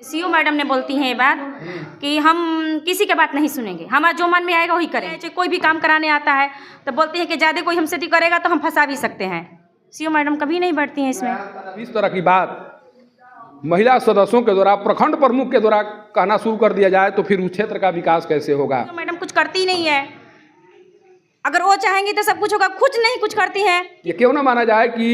CO madam ने बोलती हैं ये बात कि हम किसी के बात नहीं सुनेंगे, हमारा जो मन में आएगा वही करेंगे। चाहे कोई भी काम कराने आता है तो बोलती है कि ज़्यादा कोई हमसे करेगा तो हम फंसा भी सकते हैं। सीओ मैडम कभी नहीं बढ़ती हैं इसमें। इस तरह की बात महिला सदस्यों के द्वारा, प्रखंड प्रमुख के द्वारा कहना शुरू कर दिया जाए तो फिर उस क्षेत्र का विकास कैसे होगा। सीओ मैडम कुछ करती नहीं है, अगर वो चाहेंगी तो सब कुछ होगा, कुछ नहीं कुछ करती है। ये क्यों ना माना जाए कि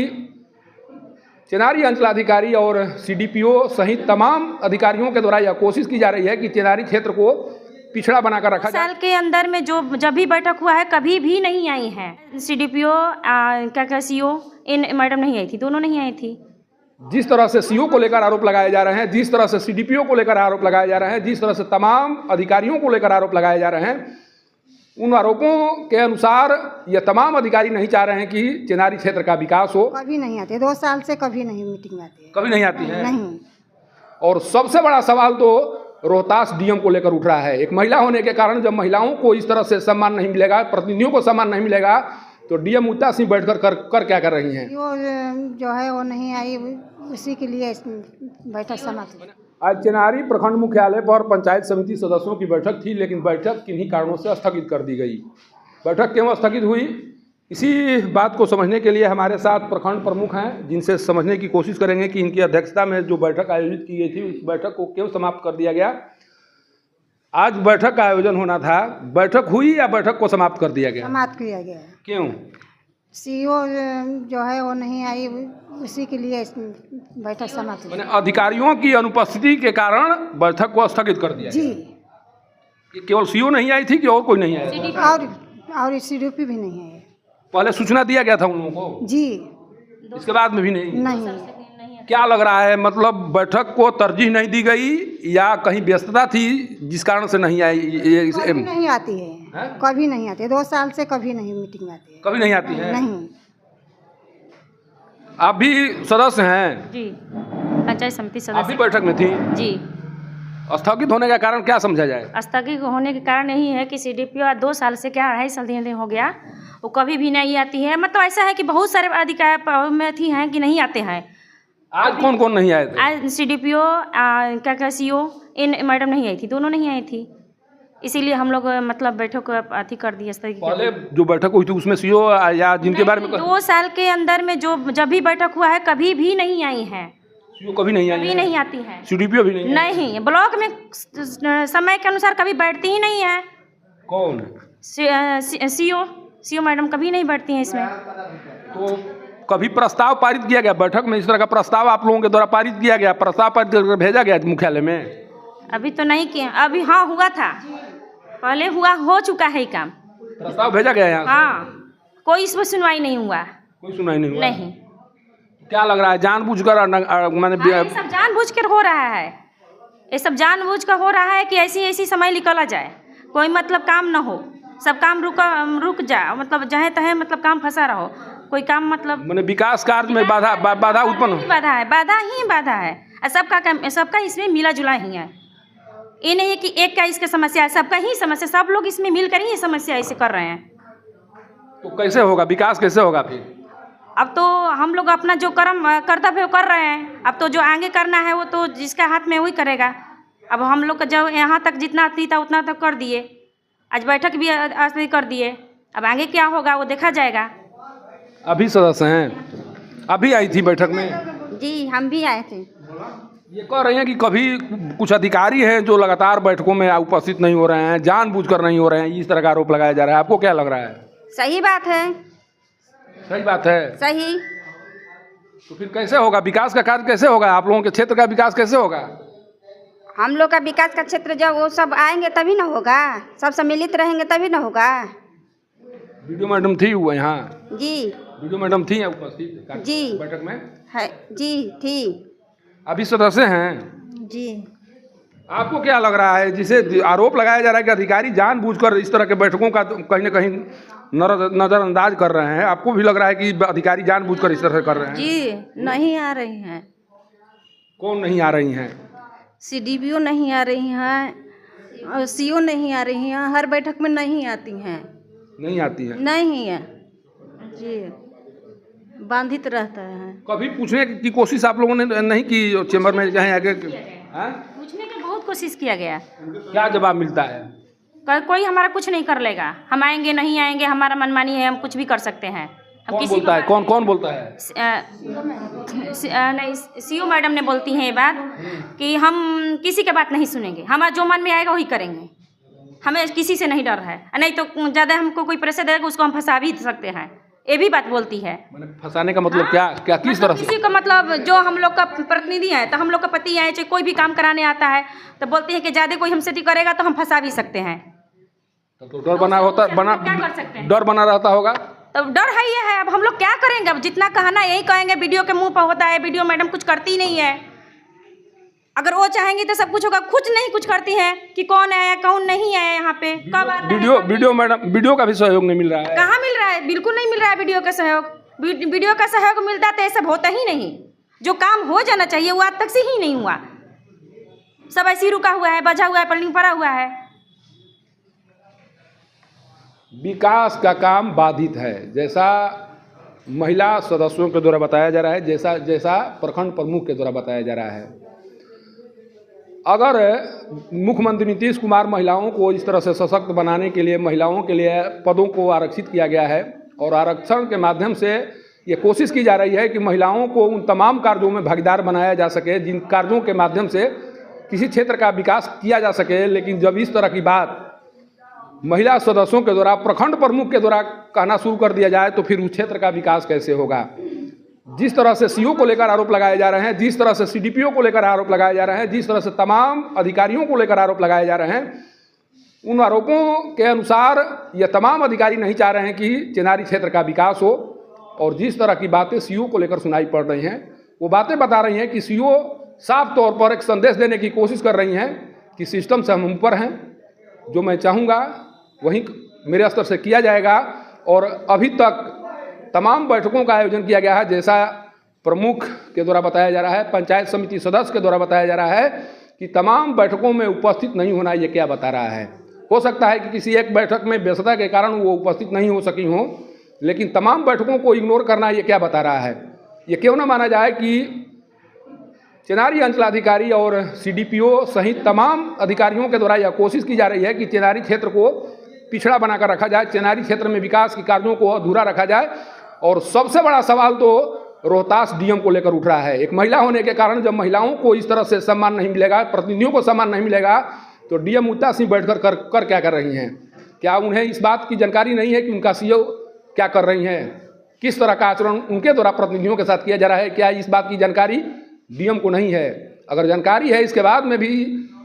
चेनारी अंचलाधिकारी और सीडीपीओ सहित तमाम अधिकारियों के द्वारा यह कोशिश की जा रही है कि चेनारी क्षेत्र को पिछड़ा बनाकर रखा जाए। साल के अंदर में जब भी बैठक हुआ है कभी भी नहीं आई है। सीडीपीओ क्या सीओ इन मैडम नहीं आई थी, दोनों नहीं आई थी। जिस तरह से सीओ को लेकर आरोप लगाए जा रहे हैं, जिस तरह से सीडीपीओ को लेकर आरोप लगाए जा रहे हैं, जिस तरह से तमाम अधिकारियों को लेकर आरोप लगाए जा रहे हैं, उन आरोपों के अनुसार ये तमाम अधिकारी नहीं चाह रहे हैं कि चेनारी क्षेत्र का विकास हो। कभी नहीं आते, 2 साल से कभी नहीं मीटिंग आती है, कभी नहीं आती है। नहीं। और सबसे बड़ा सवाल तो रोहतास डीएम को लेकर उठ रहा है। एक महिला होने के कारण जब महिलाओं को इस तरह से सम्मान नहीं मिलेगा, प्रतिनिधियों को सम्मान नहीं मिलेगा, तो डीएम मुद्दा सिंह बैठकर कर क्या कर रही हैं। वो जो है वो नहीं आई, उसी के लिए बैठक समाप्त हुई। आज चेनारी प्रखंड मुख्यालय पर पंचायत समिति सदस्यों की बैठक थी, लेकिन बैठक किन्हीं कारणों से स्थगित कर दी गई। बैठक क्यों स्थगित हुई, इसी बात को समझने के लिए हमारे साथ प्रखंड प्रमुख हैं, जिनसे समझने की कोशिश करेंगे कि इनकी अध्यक्षता में जो बैठक आयोजित की गई थी उस बैठक को क्यों समाप्त कर दिया गया। आज बैठक का आयोजन होना था, बैठक हुई या बैठक को समाप्त कर दिया गया? समाप्त किया गया। क्यों? सीओ जो है वो नहीं आई, उसी के लिए बैठक समाप्त हुई। मैंने अधिकारियों की अनुपस्थिति के कारण बैठक को स्थगित कर दिया जी। केवल सीओ नहीं आई थी कि और कोई नहीं आया? और सीडीपी भी नहीं है। पहले सूचना दिया गया था उन लोगों को जी, इसके बाद में भी नहीं? क्या लग रहा है, मतलब बैठक को तरजीह नहीं दी गई या कहीं व्यस्तता थी जिस कारण से नहीं आई? कभी नहीं आती है, कभी नहीं आती है, 2 साल से कभी नहीं मीटिंग आती है। कभी नहीं आती है? नहीं। आप भी सदस्य हैं? जी, पंचायत समिति आप भी सदस्य बैठक में थी? जी। स्थगित होने का कारण क्या समझा जाए? स्थगित होने के कारण यही है कि सीडीपीओ 2 साल से क्या 2.5 साल हो गया, वो कभी भी नहीं आती है। मतलब ऐसा है कि बहुत सारे अधिकारी में थी हैं कि नहीं आते हैं। आज कौन कौन नहीं आए थे? आज सीडीपीओ क्या सीओ इन मैडम नहीं आई थी, दोनों नहीं आई थी। इसीलिए हम लोग मतलब बैठक अथी कर दिए। पहले जो बैठक हुई थी उसमें सीओ या जिनके बारे में 2 साल के अंदर में जब भी बैठक हुआ है कभी भी नहीं आई है। सीओ कभी नहीं आई? कभी नहीं आती है। सीडीपीओ भी नहीं? नहीं, ब्लॉक में समय के अनुसार कभी बैठती ही नहीं है। कौन? सीओ मैडम कभी नहीं बैठती हैं इसमें। तो कभी प्रस्ताव पारित किया गया बैठक में? इस तरह का प्रस्ताव आप लोगों के द्वारा पारित किया गया, प्रस्ताव पारित करके भेजा गया मुख्यालय में? अभी तो नहीं किया, अभी हाँ हुआ था, पहले हो चुका है ये काम। प्रस्ताव भेजा गया यहाँ? हाँ, कोई इसमें सुनवाई नहीं हुआ। कोई सुनाई नहीं हुआ? नहीं। क्या लग रहा है, जानबूझकर माने ये सब जानबूझकर हो रहा है, ये सब जानबूझकर हो रहा है कि ऐसी समय निकला जाए, कोई मतलब काम न हो, सब काम रुक जाए, मतलब जहाँ तहे मतलब काम फंसा रहो, कोई काम मतलब माने विकास कार्य में बाधा उत्पन्न हो? बाधा है। सबका इसमें मिला जुला ही है। ये नहीं है कि एक का इसका समस्या है, सबका ही समस्या, सब लोग इसमें मिलकर ही ये समस्या ऐसे कर रहे हैं। तो कैसे होगा विकास, कैसे होगा फिर? अब तो हम लोग अपना जो कर्तव्य वो कर रहे हैं, अब तो जो आगे करना है वो तो जिसका हाथ में वही करेगा। अब हम लोग का जब यहाँ तक जितना था उतना तक कर दिए, आज बैठक भी आज कर दिए, अब आगे क्या होगा वो देखा जाएगा। अभी सदस्य हैं, अभी आई थी बैठक में? जी, हम भी आए थे। ये कह रही हैं कि कभी कुछ अधिकारी हैं जो लगातार बैठकों में उपस्थित नहीं हो रहे हैं, जानबूझकर नहीं हो रहे हैं, इस तरह का आरोप लगाया जा रहा है। आपको क्या लग रहा है? सही बात है। सही बात है? सही। तो फिर कैसे होगा विकास का कार्य, कैसे होगा आप लोगों के क्षेत्र का विकास, कैसे होगा? हम लोग का विकास का क्षेत्र जब वो सब आएंगे तभी ना होगा, सब सम्मिलित रहेंगे तभी ना होगा। वीडियो मैडम थी वो यहाँ? जी। वीडियो मैडम थी उपस्थित जी बैठक में? है जी, थी। अभी सदस्य हैं? जी। आपको क्या लग रहा है, जिसे आरोप लगाया जा रहा है कि अधिकारी जानबूझकर इस तरह के बैठकों का कहीं ना कहीं नजरअंदाज कर रहे हैं, आपको भी लग रहा है कि अधिकारी जानबूझकर इस तरह से कर रहे हैं? जी, नहीं आ रही हैं। कौन नहीं आ रही हैं? सीडीपीओ नहीं आ रही हैं, सीओ नहीं आ रही हैं, हर बैठक में नहीं आती हैं। नहीं आती हैं? नहीं है जी, बाधित रहता है। कभी पूछने की कोशिश आप लोगों ने नहीं की चैम्बर में, चाहे आगे? हाँ? पूछने की बहुत कोशिश किया गया, क्या जवाब मिलता है? कोई हमारा कुछ नहीं कर लेगा। हम आएंगे नहीं आएंगे हमारा मनमानी है, हम कुछ भी कर सकते हैं। हम कौन किसी बोलता है? कौन कौन बोलता है? नहीं, सीओ मैडम ने बोलती हैं ये बात कि हम किसी के बात नहीं सुनेंगे, हमारा जो मन में आएगा वही करेंगे, हमें किसी से नहीं डर है। नहीं तो ज़्यादा हमको कोई प्रेशर देगा उसको हम फंसा भी सकते हैं, ये भी बात बोलती है। मैंने फंसाने का मतलब क्या क्या किस तरह से? किसी का मतलब जो हम लोग का प्रतिनिधि है, तो हम लोग का पति है, चाहे कोई भी काम कराने आता है तो बोलते हैं कि ज़्यादा कोई हमसे करेगा तो हम फंसा भी सकते हैं। तो डर बना होता बना क्या कर सकते हैं? डर बना रहता होगा। तो डर है ये है, अब हम लोग क्या करेंगे? अब जितना कहना यही कहेंगे, वीडियो के मुंह पर होता है, वीडियो मैडम कुछ करती नहीं है। अगर वो चाहेंगी तो सब कुछ होगा, कुछ नहीं कुछ करती है कि कौन आया कौन नहीं आया यहाँ पे, कब आता है। वीडियो मैडम वीडियो का भी सहयोग नहीं मिल रहा है। कहाँ मिल रहा है? बिल्कुल नहीं मिल रहा है वीडियो का सहयोग। वीडियो का सहयोग मिलता तो ये सब होता ही नहीं। जो काम हो जाना चाहिए वो आज तक से ही नहीं हुआ, सब ऐसे ही रुका हुआ है, बजा हुआ है, पेंडिंग पड़ा हुआ है। विकास का काम बाधित है, जैसा महिला सदस्यों के द्वारा बताया जा रहा है, जैसा प्रखंड प्रमुख के द्वारा बताया जा रहा है। अगर मुख्यमंत्री नीतीश कुमार महिलाओं को इस तरह से सशक्त बनाने के लिए महिलाओं के लिए पदों को आरक्षित किया गया है और आरक्षण के माध्यम से ये कोशिश की जा रही है कि महिलाओं को उन तमाम कार्यों में भागीदार बनाया जा सके जिन कार्यों के माध्यम से किसी क्षेत्र का विकास किया जा सके। लेकिन जब इस तरह की बात महिला सदस्यों के द्वारा प्रखंड प्रमुख के द्वारा कहना शुरू कर दिया जाए तो फिर उस क्षेत्र का विकास कैसे होगा? जिस तरह से सीओ को लेकर आरोप लगाए जा रहे हैं, जिस तरह से सीडीपीओ को लेकर आरोप लगाए जा रहे हैं, जिस तरह से तमाम अधिकारियों को लेकर आरोप लगाए जा रहे हैं, उन आरोपों के अनुसार ये तमाम अधिकारी नहीं चाह रहे हैं कि चिनारी क्षेत्र का विकास हो। और जिस तरह की बातें सीओ को लेकर सुनाई पड़ रही हैं, वो बातें बता रही हैं कि सीओ साफ तौर पर एक संदेश देने की कोशिश कर रही हैं कि सिस्टम से हम ऊपर हैं, जो मैं चाहूँगा वहीं मेरे स्तर से किया जाएगा। और अभी तक तमाम बैठकों का आयोजन किया गया है, जैसा प्रमुख के द्वारा बताया जा रहा है, पंचायत समिति सदस्य के द्वारा बताया जा रहा है कि तमाम बैठकों में उपस्थित नहीं होना ये क्या बता रहा है? हो सकता है कि किसी एक बैठक में व्यस्तता के कारण वो उपस्थित नहीं हो सकी हों, लेकिन तमाम बैठकों को इग्नोर करना ये क्या बता रहा है? ये क्यों ना माना जाए कि चिनारी अंचलाधिकारी और सीडीपीओ सहित तमाम अधिकारियों के द्वारा यह कोशिश की जा रही है कि चिनारी क्षेत्र को पिछड़ा बनाकर रखा जाए, चिनारी क्षेत्र में विकास के कार्यों को अधूरा रखा जाए। और सबसे बड़ा सवाल तो रोहतास डीएम को लेकर उठ रहा है। एक महिला होने के कारण जब महिलाओं को इस तरह से सम्मान नहीं मिलेगा, प्रतिनिधियों को सम्मान नहीं मिलेगा, तो डीएम मुद्दा सिंह बैठकर कर क्या कर रही हैं? क्या उन्हें इस बात की जानकारी नहीं है कि उनका सीओ क्या कर रही हैं, किस तरह का आचरण उनके द्वारा प्रतिनिधियों के साथ किया जा रहा है? क्या इस बात की जानकारी डीएम को नहीं है? अगर जानकारी है, इसके बाद में भी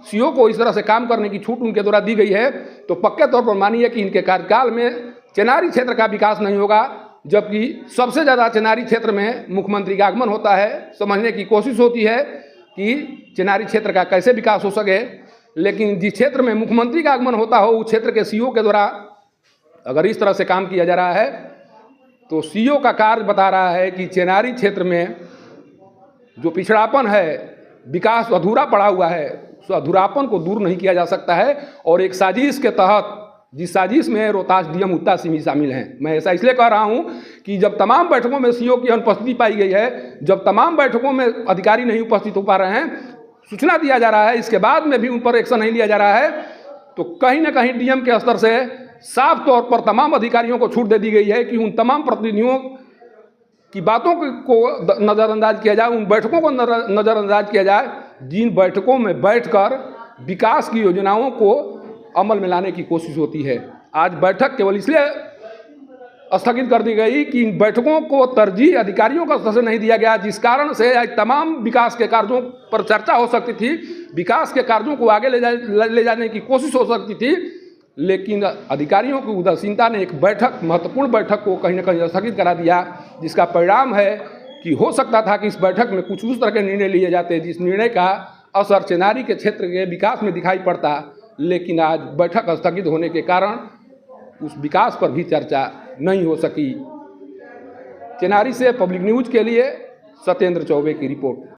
सीओ को इस तरह से काम करने की छूट उनके द्वारा दी गई है, तो पक्के तौर पर मानिए कि इनके कार्यकाल में चिनारी क्षेत्र का विकास नहीं होगा। जबकि सबसे ज़्यादा चिनारी क्षेत्र में मुख्यमंत्री का आगमन होता है, समझने की कोशिश होती है कि चिनारी क्षेत्र का कैसे विकास हो सके। लेकिन जिस क्षेत्र में मुख्यमंत्री का आगमन होता हो, उस क्षेत्र के सीओ के द्वारा अगर इस तरह से काम किया जा रहा है, तो सीओ का कार्य बता रहा है कि चिनारी क्षेत्र में जो पिछड़ापन है, विकास अधूरा पड़ा हुआ है, उस अधूरापन को दूर नहीं किया जा सकता है। और एक साजिश के तहत, जिस साजिश में रोहतास डीएम उत्ता सिंह भी शामिल हैं। मैं ऐसा इसलिए कह रहा हूं कि जब तमाम बैठकों में सीओ की अनुपस्थिति पाई गई है, जब तमाम बैठकों में अधिकारी नहीं उपस्थित हो पा रहे हैं, सूचना दिया जा रहा है, इसके बाद में भी उन पर एक्शन नहीं लिया जा रहा है, तो कहीं ना कहीं डीएम के स्तर से साफ तौर पर तमाम अधिकारियों को छूट दे दी गई है कि उन तमाम प्रतिनिधियों की बातों को नज़रअंदाज किया जाए, उन बैठकों को नज़रअंदाज किया जाए जिन बैठकों में बैठकर विकास की योजनाओं को अमल में लाने की कोशिश होती है। आज बैठक केवल इसलिए स्थगित कर दी गई कि इन बैठकों को तरजीह अधिकारियों का स्तर से नहीं दिया गया, जिस कारण से आज तमाम विकास के कार्यों पर चर्चा हो सकती थी, विकास के कार्यों को आगे ले जाने की कोशिश हो सकती थी। लेकिन अधिकारियों की उदासीनता ने एक बैठक, महत्वपूर्ण बैठक को कहीं ना कहीं स्थगित करा दिया, जिसका परिणाम है कि हो सकता था कि इस बैठक में कुछ उस तरह के निर्णय लिए जाते जिस निर्णय का असर चिनारी के क्षेत्र के विकास में दिखाई पड़ता। लेकिन आज बैठक स्थगित होने के कारण उस विकास पर भी चर्चा नहीं हो सकी। चिनारी से पब्लिक न्यूज़ के लिए सत्येंद्र चौबे की रिपोर्ट।